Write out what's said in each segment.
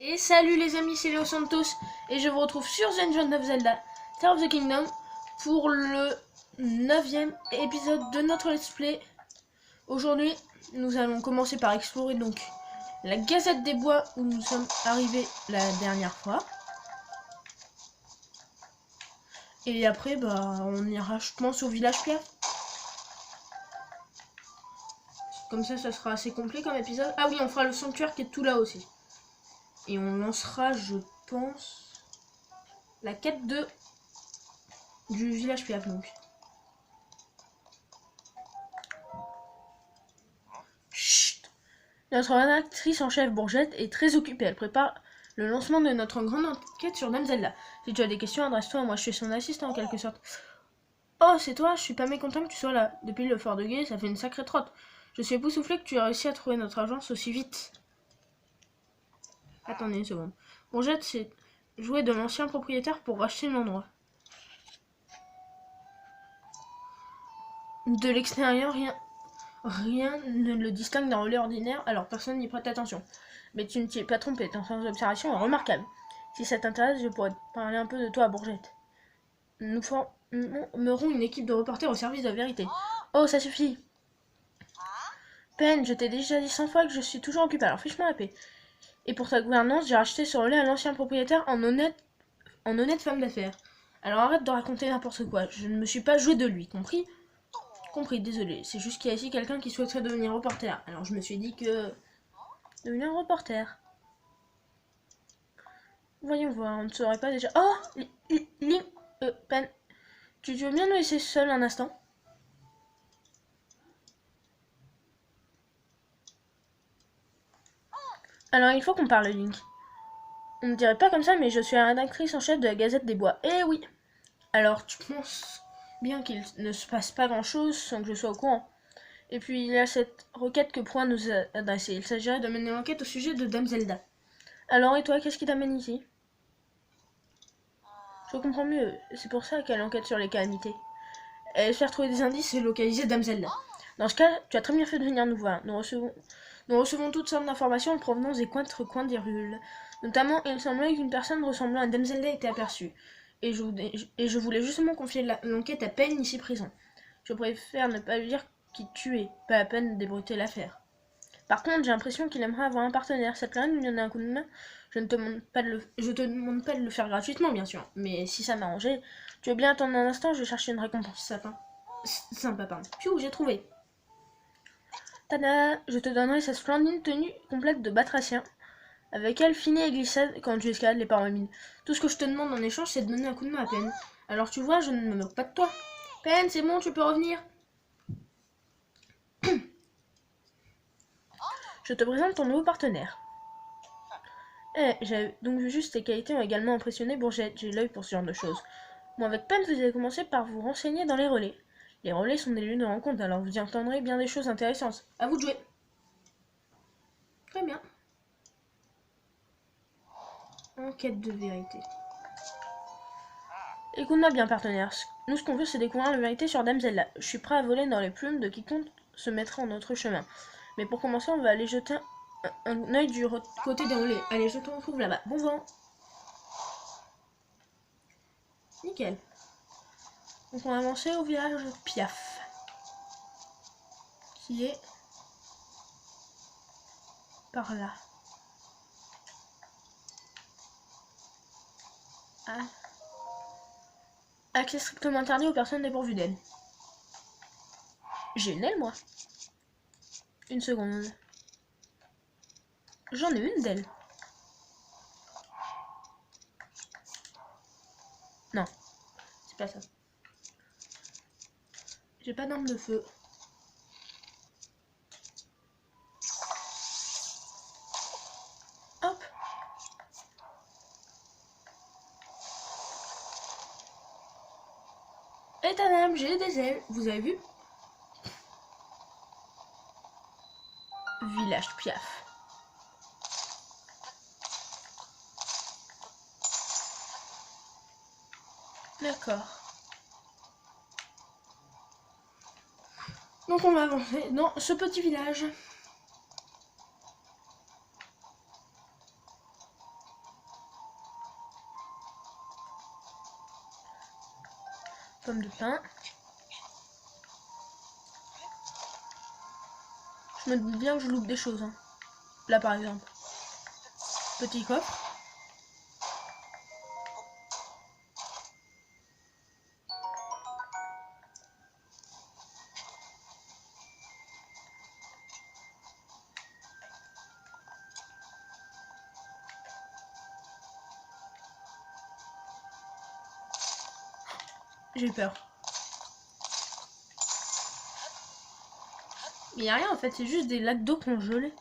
Et salut les amis, c'est Léo Santos et je vous retrouve sur The Legend of Zelda Tears of the Kingdom pour le 9e épisode de notre let's play. Aujourd'hui, nous allons commencer par explorer donc la Gazette des Bois où nous sommes arrivés la dernière fois. Et après, on ira, je pense, au village Piaf. Comme ça sera assez complet comme épisode. Ah oui, on fera le sanctuaire qui est tout là aussi. Et on lancera, je pense, la quête du village Piaf donc. Chut. Notre rédactrice en chef Bourgette est très occupée. Elle prépare le lancement de notre grande enquête sur Dame Zelda. Si tu as des questions, adresse-toi à moi. Je suis son assistant en quelque sorte. Oh, c'est toi. Je suis pas mécontent que tu sois là. Depuis le fort de Gué, ça fait une sacrée trotte. Je suis époustouflé que tu aies réussi à trouver notre agence aussi vite. Attendez une seconde. Bourgette s'est joué de l'ancien propriétaire pour racheter l'endroit. De l'extérieur, rien ne le distingue d'un relais ordinaire, alors personne n'y prête attention. Mais tu ne t'y es pas trompé, ton sens d'observation est remarquable. Si ça t'intéresse, je pourrais te parler un peu de toi à Bourgette. Nous formerons une équipe de reporters au service de la vérité. Oh, ça suffit. Pen, je t'ai déjà dit 100 fois que je suis toujours occupé, alors fiche-moi la paix. Et pour ta gouvernance, j'ai racheté ce relais à l'ancien propriétaire en honnête femme d'affaires. Alors arrête de raconter n'importe quoi, je ne me suis pas joué de lui, compris? Compris, désolé, c'est juste qu'il y a ici quelqu'un qui souhaiterait devenir reporter. Alors je me suis dit que... Devenir reporter. Voyons voir, on ne saurait pas déjà... Oh, Link, Pen, tu veux bien nous laisser seul un instant? Alors il faut qu'on parle, Link. On ne dirait pas comme ça, mais je suis la rédactrice en chef de la Gazette des Bois. Eh oui. Alors tu penses bien qu'il ne se passe pas grand-chose sans que je sois au courant. Et puis il y a cette requête que Point nous a adressée. Il s'agirait de mener l'enquête au sujet de Dame Zelda. Alors et toi, qu'est-ce qui t'amène ici? Je comprends mieux, c'est pour ça qu'elle enquête sur les calamités. Elle espère trouver des indices et localiser Dame Zelda. Dans ce cas, tu as très bien fait de venir nous voir. Nous recevons toutes sortes d'informations en provenance des quatre coins d'Hyrule. Notamment, il semblait qu'une personne ressemblant à Dame Zelda était aperçue. Et je voulais justement confier l'enquête à Pen ici présent. Je préfère ne pas lui dire qui tu es, pas à peine de débruiter l'affaire. Par contre, j'ai l'impression qu'il aimerait avoir un partenaire. Ça te plairait de lui donner un coup de main? Je te demande pas de le faire gratuitement, bien sûr. Mais si ça m'arrangeait, tu veux bien attendre un instant, je vais chercher une récompense. Sympa, pardon. Piou, j'ai trouvé. Tada! Je te donnerai cette splendide tenue complète de batracien. Avec elle, finie et glissade quand tu escalades les parois humides. Tout ce que je te demande en échange, c'est de donner un coup de main à Pen. Alors tu vois, je ne me moque pas de toi. Pen, c'est bon, tu peux revenir. Je te présente ton nouveau partenaire. J'avais donc vu juste tes qualités ont également impressionné Bourgette, j'ai l'œil pour ce genre de choses. Moi, avec Pen, vous allez commencer par vous renseigner dans les relais. Les relais sont des lieux de rencontre, alors vous y entendrez bien des choses intéressantes. À vous de jouer. Très bien. Enquête de vérité. Écoute-moi bien, partenaire. Nous, ce qu'on veut, c'est découvrir la vérité sur Dame Zelda. Je suis prêt à voler dans les plumes de quiconque se mettra en notre chemin. Mais pour commencer, on va aller jeter un œil du côté des relais. Allez, je te retrouve là-bas. Bon vent. Nickel. Donc on va avancer au village Piaf. Qui est par là. Ah. Accès strictement interdit aux personnes dépourvues d'aile. J'ai une aile, moi. Une seconde. J'en ai une d'aile. Non, c'est pas ça. J'ai pas d'arme de feu. Hop. Et tadam, j'ai des ailes. Vous avez vu? Village Piaf. D'accord. Donc on va avancer dans ce petit village. Pomme de pin. Je me dis bien que je loupe des choses. Hein. Là par exemple. Petit coffre. J'ai peur. Mais y a rien en fait, c'est juste des lacs d'eau qui ont gelé.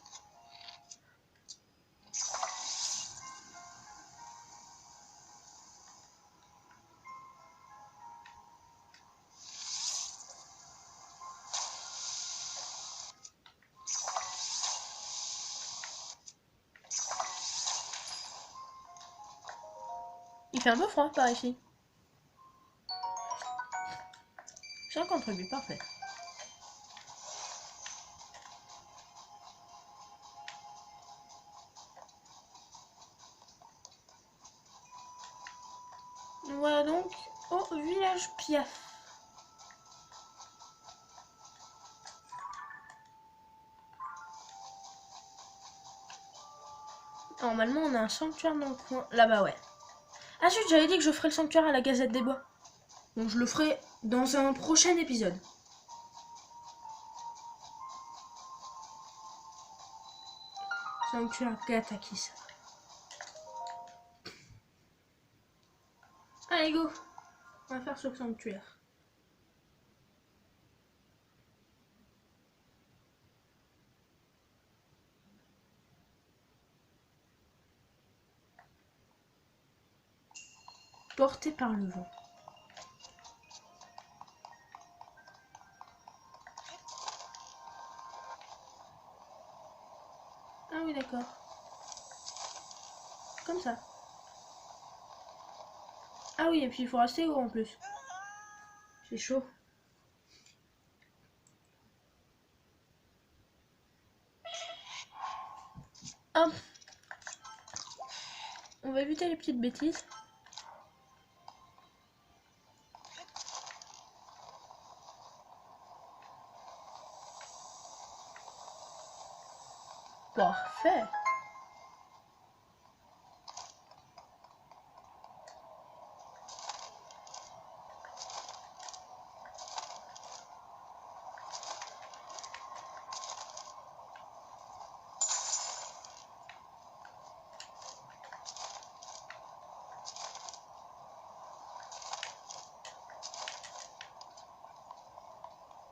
Il fait un peu froid par ici. 58, parfait. Voilà donc au village Piaf. Normalement on a un sanctuaire dans le coin. Là-bas ouais. Ah zut, j'avais dit que je ferais le sanctuaire à la Gazette des Bois. Donc je le ferai dans un prochain épisode. Sanctuaire Gatakis. Allez go. On va faire ce sanctuaire. Porté par le vent. Ah oui d'accord. Comme ça. Ah oui et puis il faut rester haut en plus. C'est chaud. Hop. On va éviter les petites bêtises. Parfait.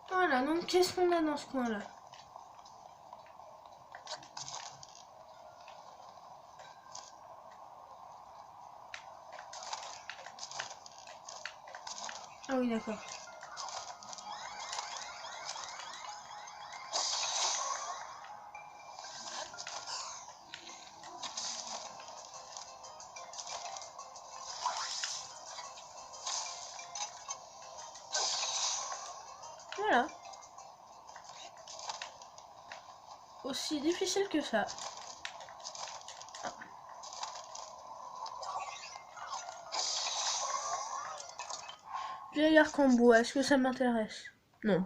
Voilà, donc qu'est-ce qu'on a dans ce coin-là? Ah oui, d'accord. Voilà. Aussi difficile que ça. Ah. Vieil arc en bois, est-ce que ça m'intéresse? Non.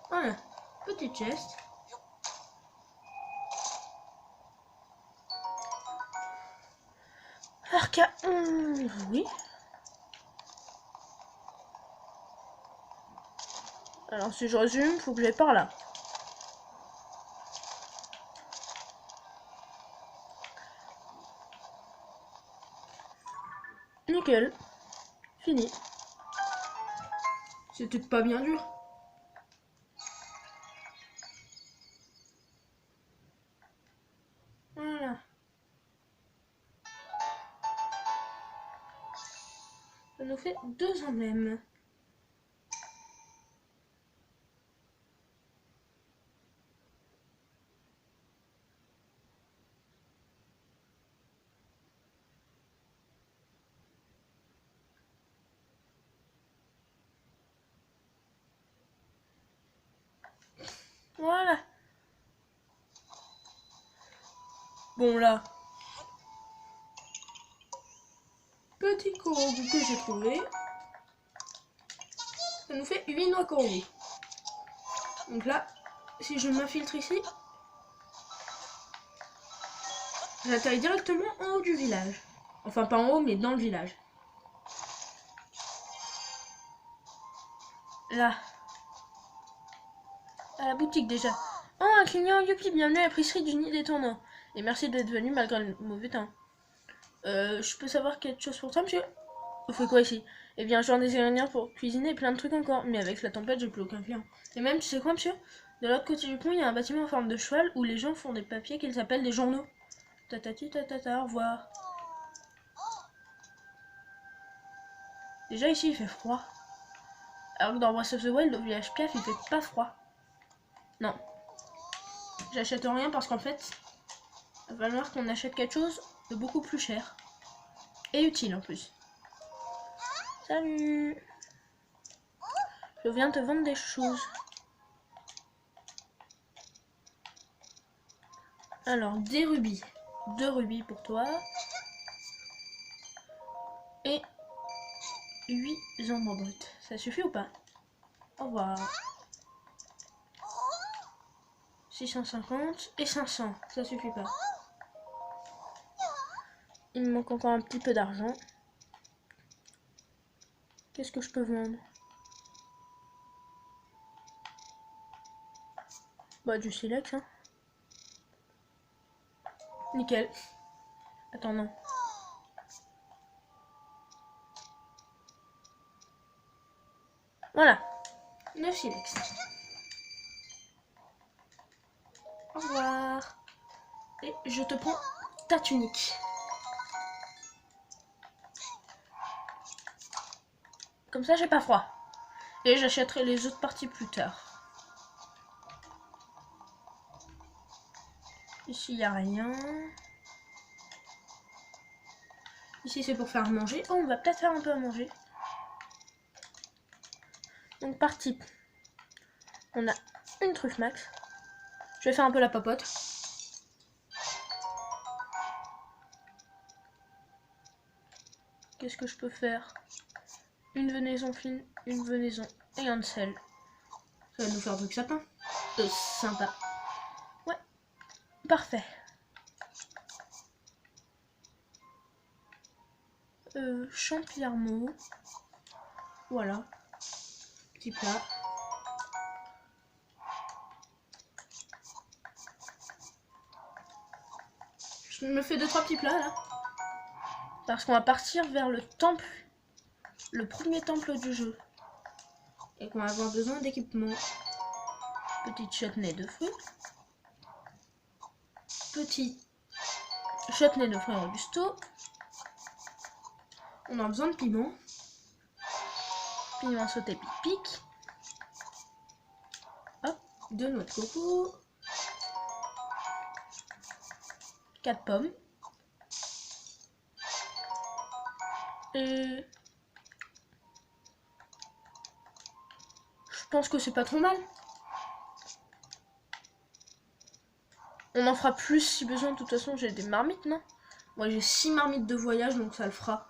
Voilà. Petite chest. Arc à 11, oui. Alors si je résume, faut que j'aille par là. Nickel. Fini. C'était pas bien dur. Voilà. Ça nous fait 2 emblèmes. Voilà. Bon là. petit Korogu que j'ai trouvé. Ça nous fait 8 noix Korogu. Donc là, si je m'infiltre ici, j'atterris directement en haut du village. Enfin, pas en haut, mais dans le village. Là. À la boutique déjà. Oh, un client, youpi, bienvenue à l'épicerie du Nid des Tournois. Et merci d'être venu malgré le mauvais temps. Je peux savoir quelque chose pour toi, monsieur? Vous faites quoi ici? Eh bien, je vends des ingrédients pour cuisiner et plein de trucs encore. Mais avec la tempête, j'ai plus aucun client. Et même, tu sais quoi, monsieur? De l'autre côté du pont, il y a un bâtiment en forme de cheval où les gens font des papiers qu'ils appellent des journaux. Tatati tatata, au revoir. Déjà, ici, il fait froid. Alors que dans Breath of the Wild, au village Piaf, il fait pas froid. Non. J'achète rien parce qu'en fait, il va falloir qu'on achète quelque chose de beaucoup plus cher. Et utile en plus. Salut! Je viens te vendre des choses. Alors, des rubis. 2 rubis pour toi. Et 8 ombres brutes. Ça suffit ou pas? Au revoir. 650 et 500. Ça suffit pas. Il me manque encore un petit peu d'argent. Qu'est-ce que je peux vendre? Bah, du silex, hein. Nickel. Attends, non. Voilà. 9 silex. Au revoir. Et je te prends ta tunique. Comme ça, j'ai pas froid. Et j'achèterai les autres parties plus tard. Ici, il n'y a rien. Ici, c'est pour faire manger. Oh, on va peut-être faire un peu à manger. Donc, par type, on a une truffe max. Je vais faire un peu la popote. Qu'est-ce que je peux faire? Une venaison fine, une venaison et un de sel. Ça va nous faire un truc sapin. Sympa. Ouais, parfait. Champirmo. Voilà. Petit plat. Je me fais 2-3 petits plats là. Parce qu'on va partir vers le temple. Le premier temple du jeu. Et qu'on va avoir besoin d'équipement. Petite chutney de fruits. Petit chutney de fruits robusto. On a besoin de piment. Piment sauté pic-pic. Hop, 2 noix de coco. 4 pommes. Et je pense que c'est pas trop mal. On en fera plus si besoin. De toute façon, j'ai des marmites, non? Moi, j'ai 6 marmites de voyage, donc ça le fera.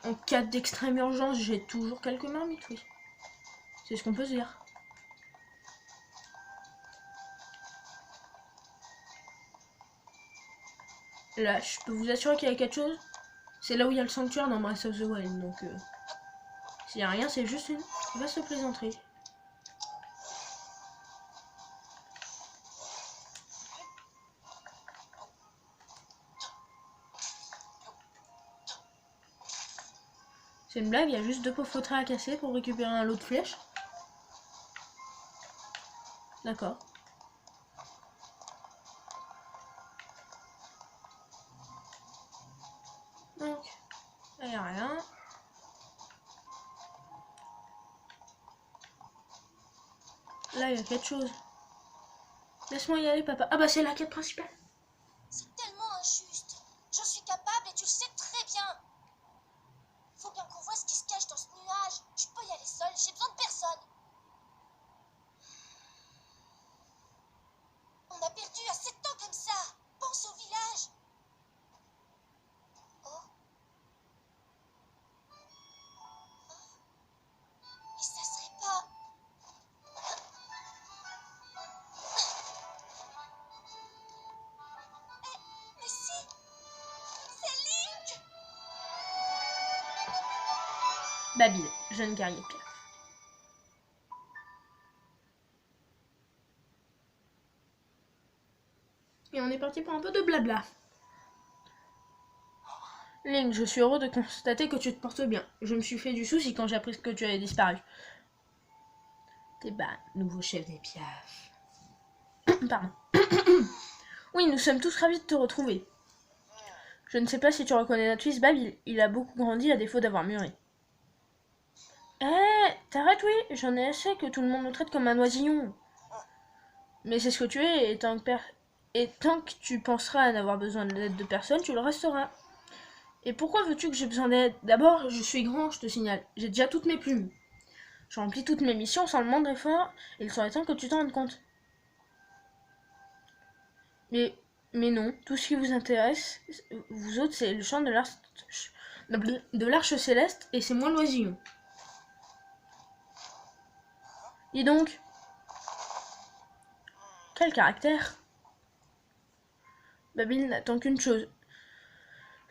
En cas d'extrême urgence, j'ai toujours quelques marmites, oui. C'est ce qu'on peut se dire. Là, je peux vous assurer qu'il y a quelque chose. C'est là où il y a le sanctuaire dans Breath of the Wild, donc s'il n'y a rien, c'est juste une vaste plaisanterie. C'est une blague, il y a juste 2 pauvres traits à casser pour récupérer un lot de flèches. D'accord. Donc, il n'y a rien. Là, il y a quelque chose. Laisse-moi y aller, papa. Ah bah, c'est la quête principale. C'est tellement injuste. J'en suis capable et tu le sais très bien. Faut bien qu'on voit ce qui se cache dans ce nuage. Je peux y aller seule, j'ai besoin de personne. On a perdu assez de temps comme ça. Pense au village. Oh. Babil, jeune guerrier de Piaf. Et on est parti pour un peu de blabla. Link, je suis heureux de constater que tu te portes bien. Je me suis fait du souci quand j'ai appris que tu avais disparu. T'es nouveau chef des Piaf. Pardon. Oui, nous sommes tous ravis de te retrouver. Je ne sais pas si tu reconnais notre fils Babil. Il a beaucoup grandi à défaut d'avoir mûri. T'arrêtes, oui. J'en ai assez que tout le monde me traite comme un oisillon. Mais c'est ce que tu es, et tant que tu penseras à n'avoir besoin de l'aide de personne, tu le resteras. Et pourquoi veux-tu que j'ai besoin d'aide? D'abord, je suis grand, je te signale. J'ai déjà toutes mes plumes. Je remplis toutes mes missions sans le moindre effort, et il serait temps que tu t'en rendes compte. Mais non, tout ce qui vous intéresse, vous autres, c'est le chant de l'arche céleste, et c'est moi l'oisillon. Dis donc, quel caractère! Babil n'attend qu'une chose,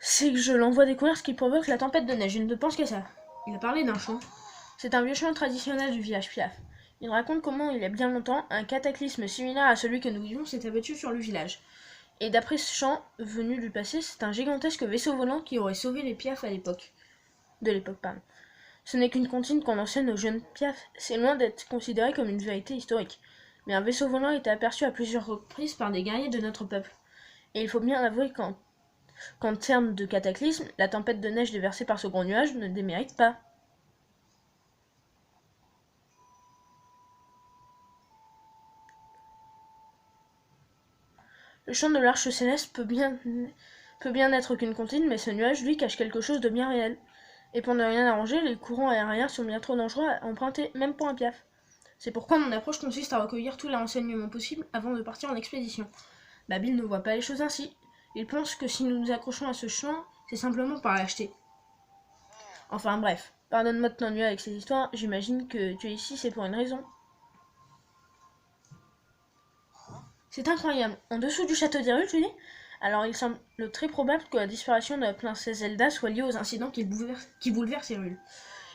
c'est que je l'envoie découvrir ce qui provoque la tempête de neige. Je ne pense qu'à ça. Il a parlé d'un chant. C'est un vieux chant traditionnel du village Piaf. Il raconte comment, il y a bien longtemps, un cataclysme similaire à celui que nous vivons s'est abattu sur le village. Et d'après ce chant venu du passé, c'est un gigantesque vaisseau volant qui aurait sauvé les Piaf de l'époque. Ce n'est qu'une comptine qu'on enseigne aux jeunes Piaf. C'est loin d'être considéré comme une vérité historique. Mais un vaisseau volant a été aperçu à plusieurs reprises par des guerriers de notre peuple. Et il faut bien avouer qu'en termes de cataclysme, la tempête de neige déversée par ce gros nuage ne démérite pas. Le chant de l'arche céleste peut bien n'être qu'une comptine, mais ce nuage, lui, cache quelque chose de bien réel. Et pour ne rien arranger, les courants aériens sont bien trop dangereux à emprunter, même pour un Piaf. C'est pourquoi mon approche consiste à recueillir tous les renseignements possibles avant de partir en expédition. Babil ne voit pas les choses ainsi. Il pense que si nous nous accrochons à ce chant, c'est simplement par l'acheter. Enfin bref, pardonne-moi de t'ennuyer avec ces histoires, j'imagine que tu es ici, c'est pour une raison. C'est incroyable. En dessous du château d'Hyrule, tu dis? Alors il semble très probable que la disparition de la princesse Zelda soit liée aux incidents qui bouleversent Hyrule.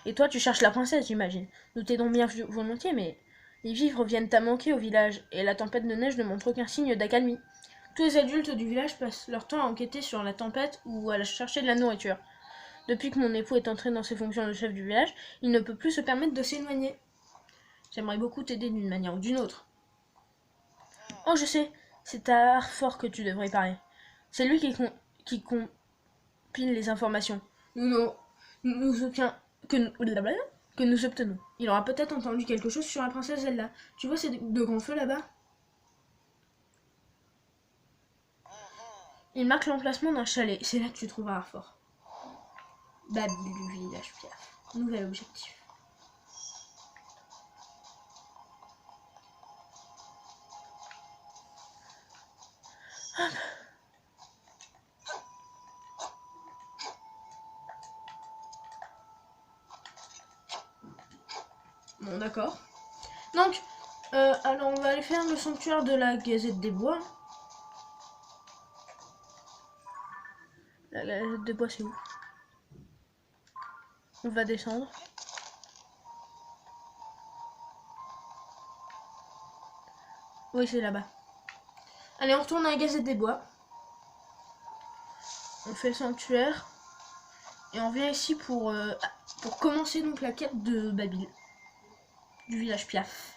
Et toi, tu cherches la princesse, j'imagine. Nous t'aidons bien volontiers, mais les vivres viennent à manquer au village, et la tempête de neige ne montre aucun signe d'accalmie. Tous les adultes du village passent leur temps à enquêter sur la tempête ou à chercher de la nourriture. Depuis que mon époux est entré dans ses fonctions de chef du village, il ne peut plus se permettre de s'éloigner. J'aimerais beaucoup t'aider d'une manière ou d'une autre. Oh, je sais, c'est à Arfort que tu devrais parler. C'est lui qui compile les informations. Que nous obtenons. Il aura peut-être entendu quelque chose sur la princesse Zelda. Tu vois ces deux grands feux là-bas? Il marque l'emplacement d'un chalet. C'est là que tu trouveras Arfort. Babil du village Piaf. Nouvel objectif. Hop. Bon, d'accord. Donc, alors on va aller faire le sanctuaire de la Gazette des Bois. La Gazette des Bois, c'est où? On va descendre. Oui, c'est là-bas. Allez, on retourne à la Gazette des Bois. On fait le sanctuaire. Et on vient ici pour commencer donc la quête de Babil. Du village Piaf.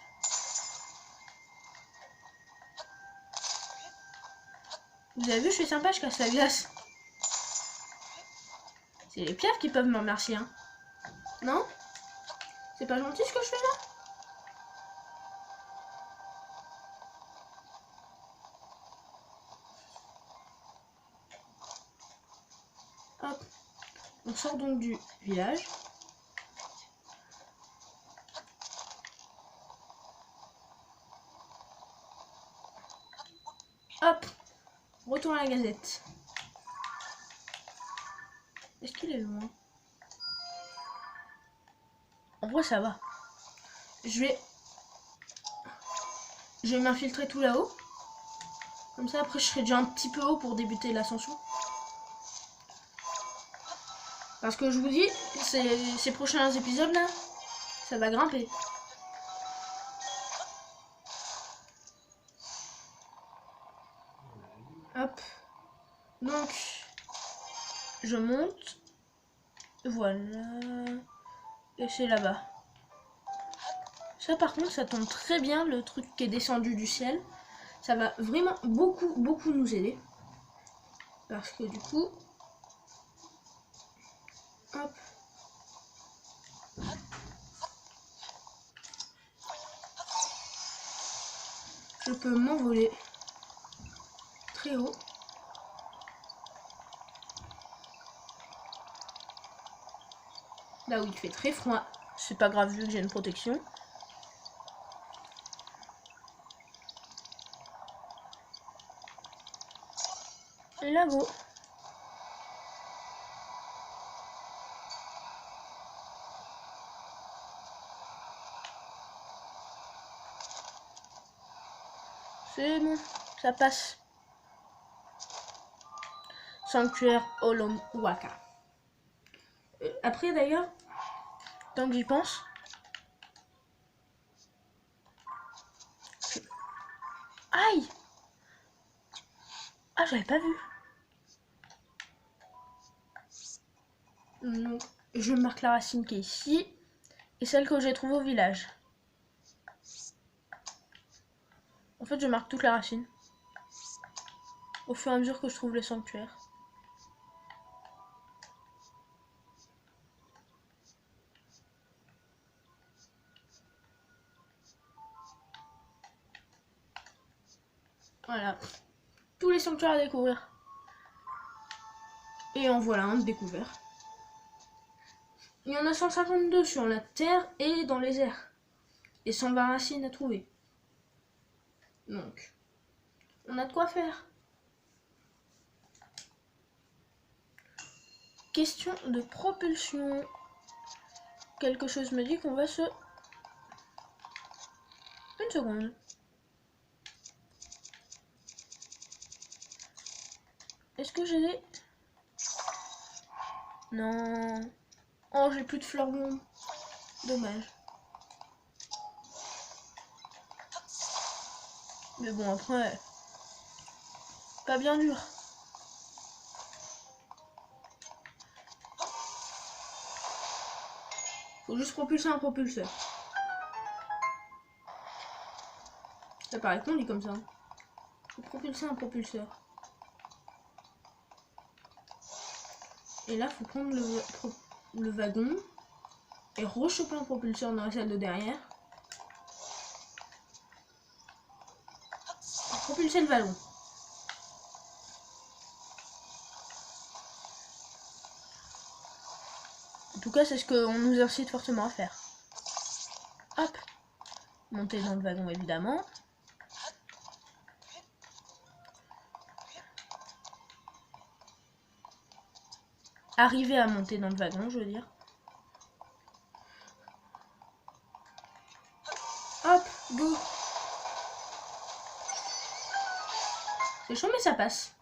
Vous avez vu, je suis sympa, je casse la glace. C'est les Piaf qui peuvent me remercier, hein. Non? C'est pas gentil ce que je fais là? Hop. On sort donc du village. Hop. Retour à la Gazette. Est-ce qu'il est loin? En vrai, ça va. Je vais m'infiltrer tout là-haut. Comme ça, après, je serai déjà un petit peu haut pour débuter l'ascension. Parce que je vous dis, ces prochains épisodes là, ça va grimper. Hop. Donc, je monte. Voilà. Et c'est là-bas. Ça par contre, ça tombe très bien, le truc qui est descendu du ciel. Ça va vraiment beaucoup nous aider. Parce que du coup... Hop. Je peux m'envoler très haut. Là où il fait très froid. C'est pas grave vu que j'ai une protection. Là-haut. C'est bon, ça passe. Sanctuaire Olomwaka. Après d'ailleurs, tant que j'y pense, aïe! Ah, j'avais pas vu. Donc, je marque la racine qui est ici et celle que j'ai trouvée au village. En fait, je marque toute la racine au fur et à mesure que je trouve les sanctuaires. Voilà, tous les sanctuaires à découvrir. Et en voilà un de découvert. Il y en a 152 sur la terre et dans les airs. Et 120 racines à trouver. Donc, on a de quoi faire. Question de propulsion. Quelque chose me dit qu'on va se... Une seconde. Est-ce que j'ai des... Non. Oh, j'ai plus de fleurs blondes. Dommage. Mais bon, après... Pas bien dur. Faut juste propulser un propulseur. Ça paraît con dit comme ça. Faut propulser un propulseur. Et là, faut prendre le wagon et rechoper un propulseur dans la salle de derrière. Pour propulser le wagon. En tout cas, c'est ce qu'on nous incite fortement à faire. Hop. Monter dans le wagon, évidemment. Arriver à monter dans le wagon, je veux dire. Hop, go. C'est chaud, mais ça passe.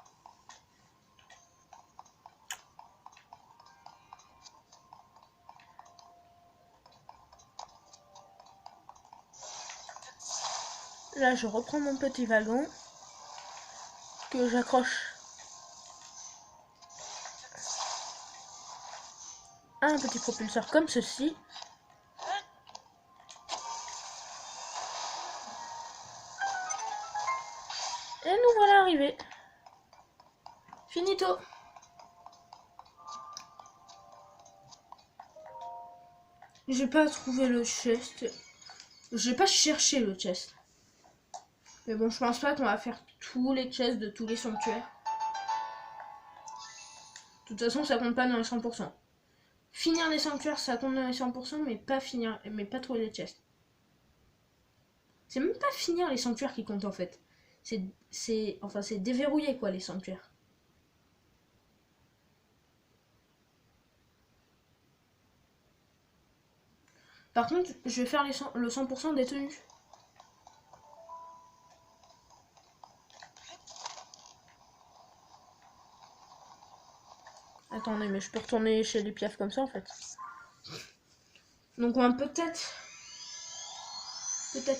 Là, je reprends mon petit wagon que j'accroche à un petit propulseur comme ceci. Et nous voilà arrivés. Finito. J'ai pas trouvé le chest. J'ai pas cherché le chest. Mais bon, je pense pas qu'on va faire tous les chests de tous les sanctuaires. De toute façon, ça compte pas dans les 100%. Finir les sanctuaires, ça compte dans les 100%, mais pas trouver les chests. C'est même pas finir les sanctuaires qui compte en fait. C'est déverrouiller quoi les sanctuaires. Par contre, je vais faire le 100% des tenues. Attendez, mais je peux retourner chez les piafs comme ça en fait. Donc on va peut-être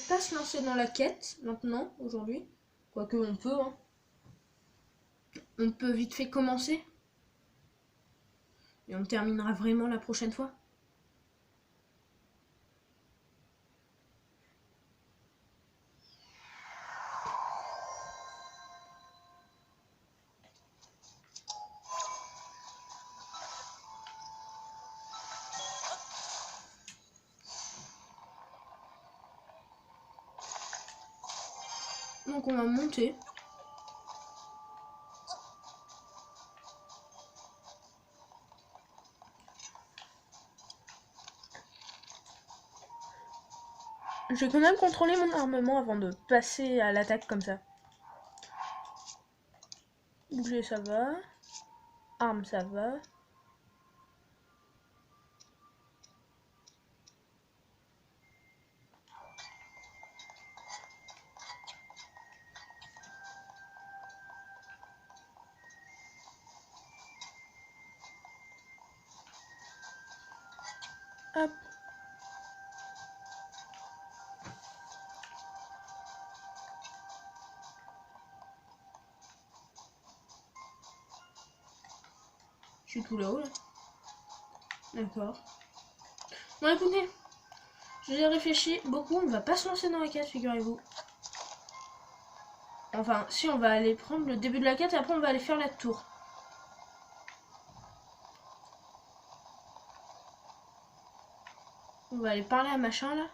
pas se lancer dans la quête maintenant, aujourd'hui. Quoique on peut, hein. On peut vite fait commencer. Et on terminera vraiment la prochaine fois. Donc on va monter. Je vais quand même contrôler mon armement avant de passer à l'attaque comme ça. Bouger ça va. Arme ça va. Hop. Je suis tout là-haut là. D'accord. Bon écoutez, j'ai réfléchi beaucoup, on va pas se lancer dans la quête, figurez-vous. Enfin, si on va aller prendre le début de la quête et après on va aller faire la tour. On va aller parler à machin là.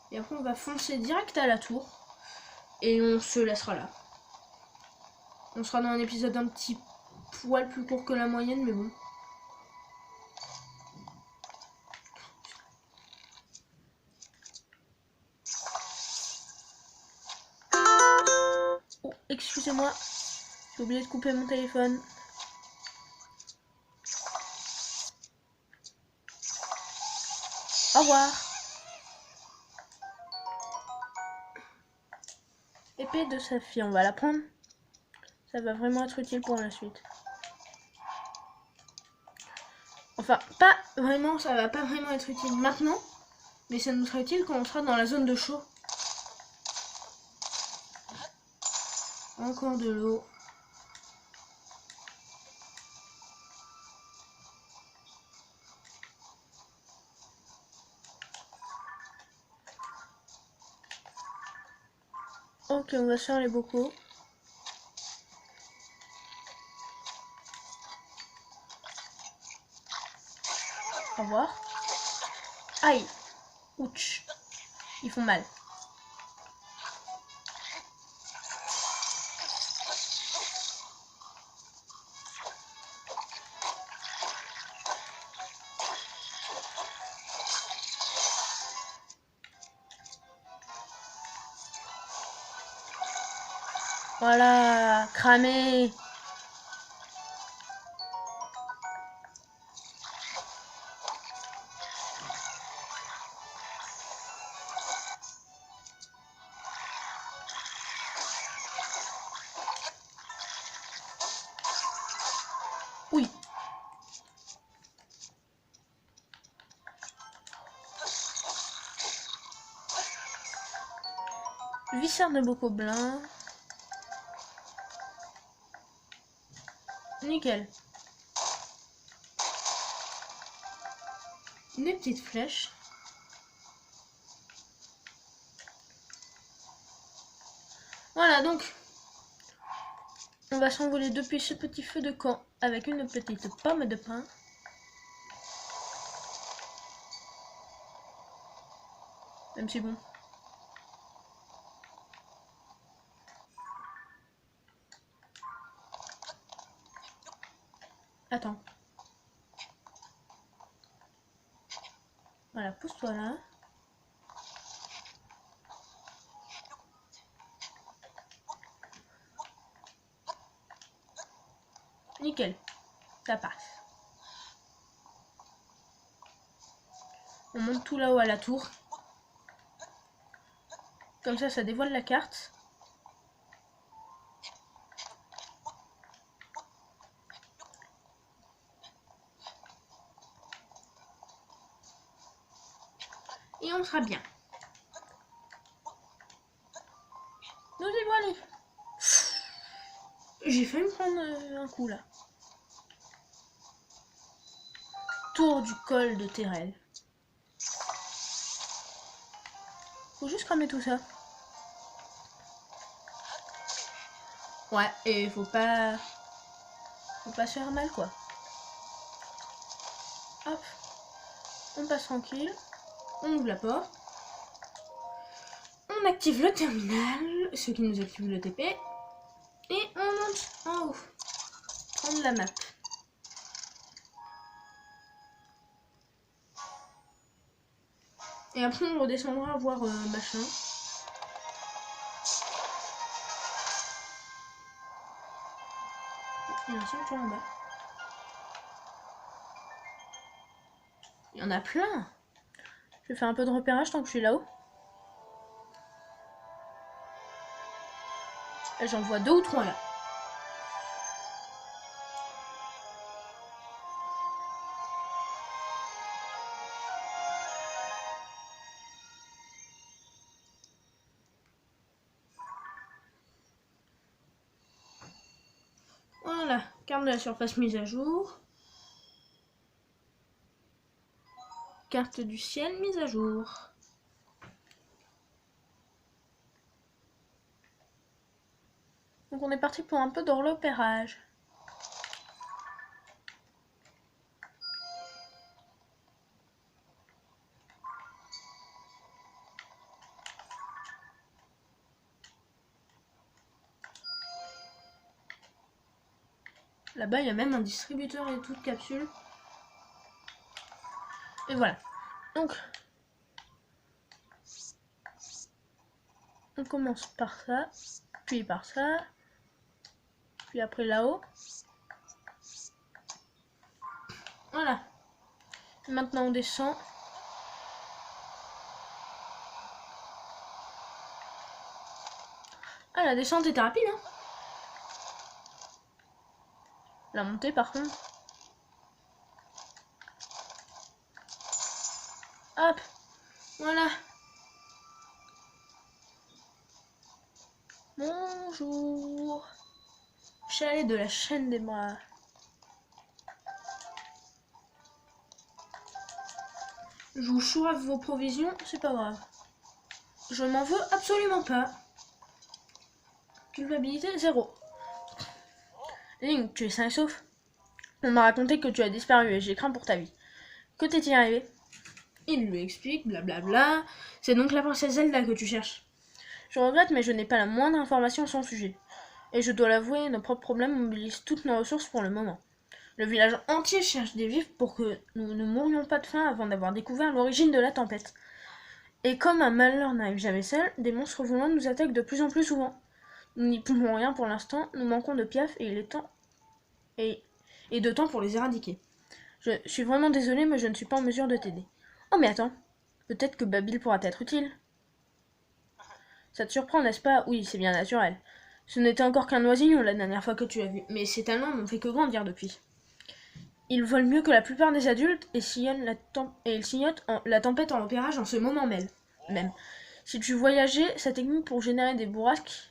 Et après on va foncer direct à la tour. Et on se laissera là. On sera dans un épisode un petit poil plus court que la moyenne, mais bon. Oh, excusez-moi. J'ai oublié de couper mon téléphone. Au revoir. Épée de saphir, on va la prendre. Ça va vraiment être utile pour la suite. Enfin, pas vraiment, ça va pas vraiment être utile maintenant. Mais ça nous sera utile quand on sera dans la zone de chaud. Encore de l'eau. Ok, on va se faire les bocaux. Au revoir. Aïe. Ouch. Ils font mal. Voilà, cramé. Oui. Viscère de bocoblin. Nickel. Des petites flèches. Voilà, donc on va s'envoler depuis ce petit feu de camp avec une petite pomme de pain. Même si bon. Attends. Voilà, pousse-toi là. Nickel. Ça passe. On monte tout là-haut à la tour. Comme ça dévoile la carte. et on sera bien. Nous y voilà. J'ai failli me prendre un coup là. Tour du col de Terrel. Faut juste cramer tout ça. Ouais, et faut pas se faire mal quoi. Hop. On passe tranquille. On ouvre la porte. On active le terminal, ce qui nous active le TP. Et on monte en haut. Prendre la map. Et après on redescendra voir machin. Il y a un sanctuaire en bas. Il y en a plein. Je vais faire un peu de repérage tant que je suis là-haut. J'en vois 2 ou 3 là. Voilà, carte de la surface mise à jour. Carte du ciel mise à jour. Donc on est parti pour un peu de repérage. Là-bas, il y a même un distributeur et tout de capsules. Et voilà. Donc, on commence par ça, puis par ça, puis après là-haut. Voilà. Maintenant, on descend. Ah, la descente était rapide, hein. La montée, par contre. Hop. Voilà. Bonjour. Chalet de la chaîne des bras. Je vous choisis vos provisions, c'est pas grave. Je m'en veux absolument pas. Culpabilité 0. Link, tu es sain et sauf? On m'a raconté que tu as disparu et j'ai craint pour ta vie. Que t'est-il arrivé? Il lui explique, blablabla. C'est donc la princesse Zelda que tu cherches. Je regrette, mais je n'ai pas la moindre information à son sujet. Et je dois l'avouer, nos propres problèmes mobilisent toutes nos ressources pour le moment. Le village entier cherche des vivres pour que nous ne mourions pas de faim avant d'avoir découvert l'origine de la tempête. Et comme un malheur n'arrive jamais seul, des monstres volants nous attaquent de plus en plus souvent. Nous n'y pouvons rien pour l'instant, nous manquons de piaf et il est temps et de temps pour les éradiquer. Je suis vraiment désolée, mais je ne suis pas en mesure de t'aider. Oh mais attends, peut-être que Babil pourra t'être utile. Ça te surprend, n'est-ce pas? Oui, c'est bien naturel. Ce n'était encore qu'un oisillon la dernière fois que tu l'as vu, mais ses talents n'ont fait que grandir depuis. Il vole mieux que la plupart des adultes et sillonne la tempête en repérage en ce moment même. Si tu voyais sa technique pour générer des bourrasques,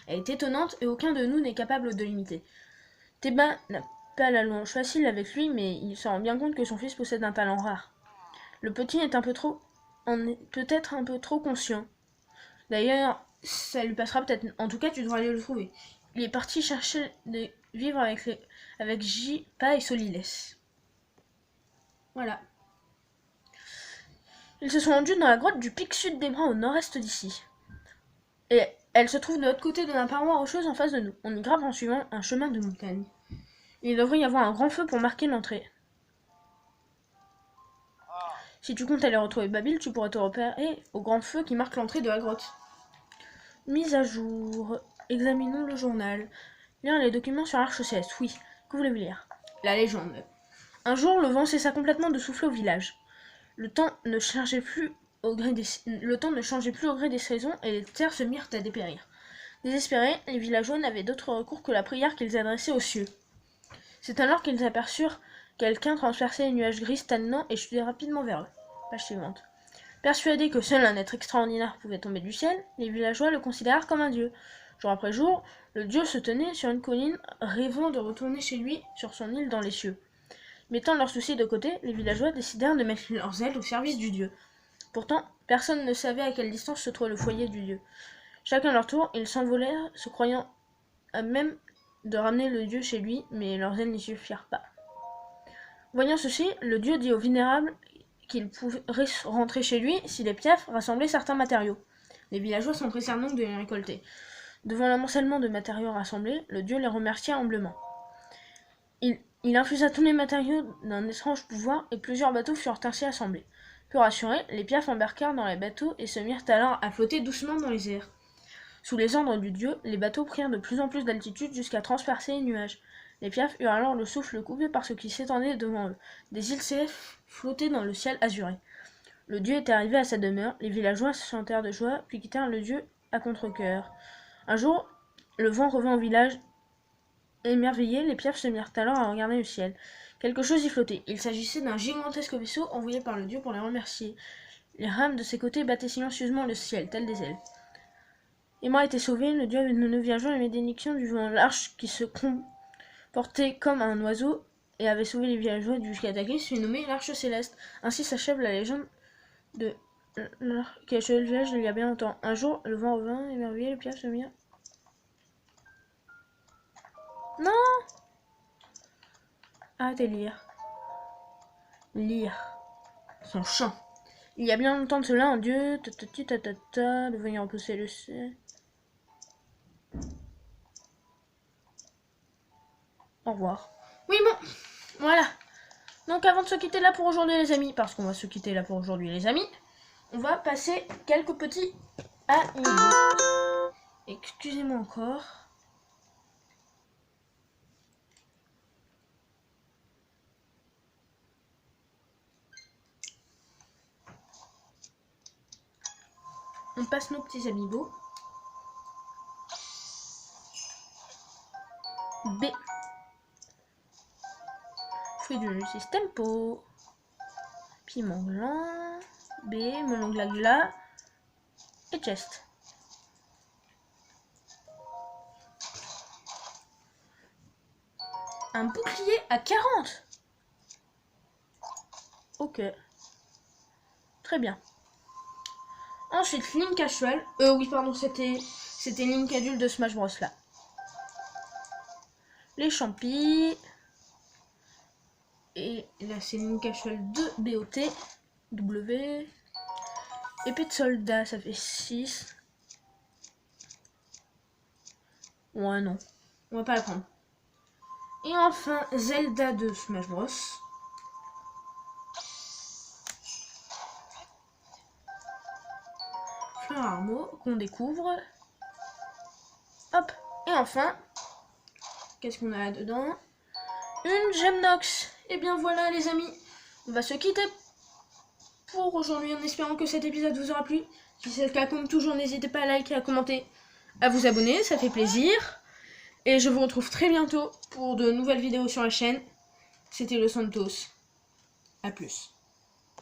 elle est étonnante et aucun de nous n'est capable de l'imiter. Théba n'a pas la longe facile avec lui, mais il se rend bien compte que son fils possède un talent rare. Le petit est peut-être un peu trop conscient. D'ailleurs, ça lui passera peut-être. En tout cas, tu devras aller le trouver. Il est parti chercher des vivres avec J.Pa et Soliles. Voilà. Ils se sont rendus dans la grotte du pic sud des bras au nord-est d'ici. Et elle se trouve de l'autre côté de la paroi rocheuse en face de nous. On y grimpe en suivant un chemin de montagne. Il devrait y avoir un grand feu pour marquer l'entrée. Si tu comptes aller retrouver Babil, tu pourras te repérer au grand feu qui marque l'entrée de la grotte. Mise à jour. Examinons le journal. Lire les documents sur l'Arche Céleste. Oui, que voulez-vous lire? La légende. Un jour, le vent cessa complètement de souffler au village. Le temps ne changeait plus au gré des saisons et les terres se mirent à dépérir. Désespérés, les villageois n'avaient d'autre recours que la prière qu'ils adressaient aux cieux. C'est alors qu'ils aperçurent quelqu'un transpercer les nuages gris stagnants et chuter rapidement vers eux. Page suivante. Persuadés que seul un être extraordinaire pouvait tomber du ciel, les villageois le considérèrent comme un dieu. Jour après jour, le dieu se tenait sur une colline, rêvant de retourner chez lui sur son île dans les cieux. Mettant leurs soucis de côté, les villageois décidèrent de mettre leurs ailes au service du dieu. Pourtant, personne ne savait à quelle distance se trouvait le foyer du dieu. Chacun à leur tour, ils s'envolèrent, se croyant à même de ramener le dieu chez lui, mais leurs ailes n'y suffirent pas. Voyant ceci, le dieu dit au vénérable qu'il pourrait rentrer chez lui si les piafs rassemblaient certains matériaux. Les villageois s'empressèrent donc de les récolter. Devant l'amoncellement de matériaux rassemblés, le dieu les remercia humblement. Il infusa tous les matériaux d'un étrange pouvoir et plusieurs bateaux furent ainsi assemblés. Peu rassurés, les piafs embarquèrent dans les bateaux et se mirent alors à flotter doucement dans les airs. Sous les ordres du dieu, les bateaux prirent de plus en plus d'altitude jusqu'à transpercer les nuages. Les piafs eurent alors le souffle coupé par ce qui s'étendait devant eux. Des îles célestes flottaient dans le ciel azuré. Le dieu était arrivé à sa demeure, les villageois chantèrent de joie, puis quittèrent le dieu à contre-cœur. Un jour, le vent revint au village. Émerveillés, les piafs se mirent alors à regarder le ciel. Quelque chose y flottait. Il s'agissait d'un gigantesque vaisseau envoyé par le dieu pour les remercier. Les rames de ses côtés battaient silencieusement le ciel, telles des ailes. Aimant était sauvé, le dieu avait donné aux villageois la bénédiction du vent. L'arche qui se comportait comme un oiseau et avait sauvé les villageois du cataclysme fut nommée l'Arche Céleste. Ainsi s'achève la légende de qui a achevé le village il y a bien longtemps. Un jour, le vent revint, émerveillé, les piafs se mirent. Non! Arrêtez de lire. Lire. Son chant. Il y a bien longtemps de cela, un dieu, de venir repousser le ciel. Au revoir. Oui, bon, voilà. Donc avant de se quitter là pour aujourd'hui les amis, parce qu'on va se quitter là pour aujourd'hui les amis, on va passer quelques petits amigos. Excusez-moi encore. On passe nos petits amigos. B. Fruit du système Po. Piment blanc. B. Melon gla et chest. Un bouclier à 40. Ok. Très bien. Ensuite, Link à cheval. Oui, pardon, c'était Link adulte de Smash Bros là. Les champis. Et là, c'est Link à cheval de BOT. W. Épée de soldat, ça fait 6. Ouais, non. On va pas la prendre. Et enfin, Zelda de Smash Bros. Fleur Armo qu'on découvre. Hop. Et enfin, qu'est-ce qu'on a là-dedans? Une Gemnox. Et bien voilà les amis, on va se quitter pour aujourd'hui en espérant que cet épisode vous aura plu. Si c'est le cas, comme toujours, n'hésitez pas à liker, à commenter, à vous abonner, ça fait plaisir. Et je vous retrouve très bientôt pour de nouvelles vidéos sur la chaîne. C'était le Santos. A plus.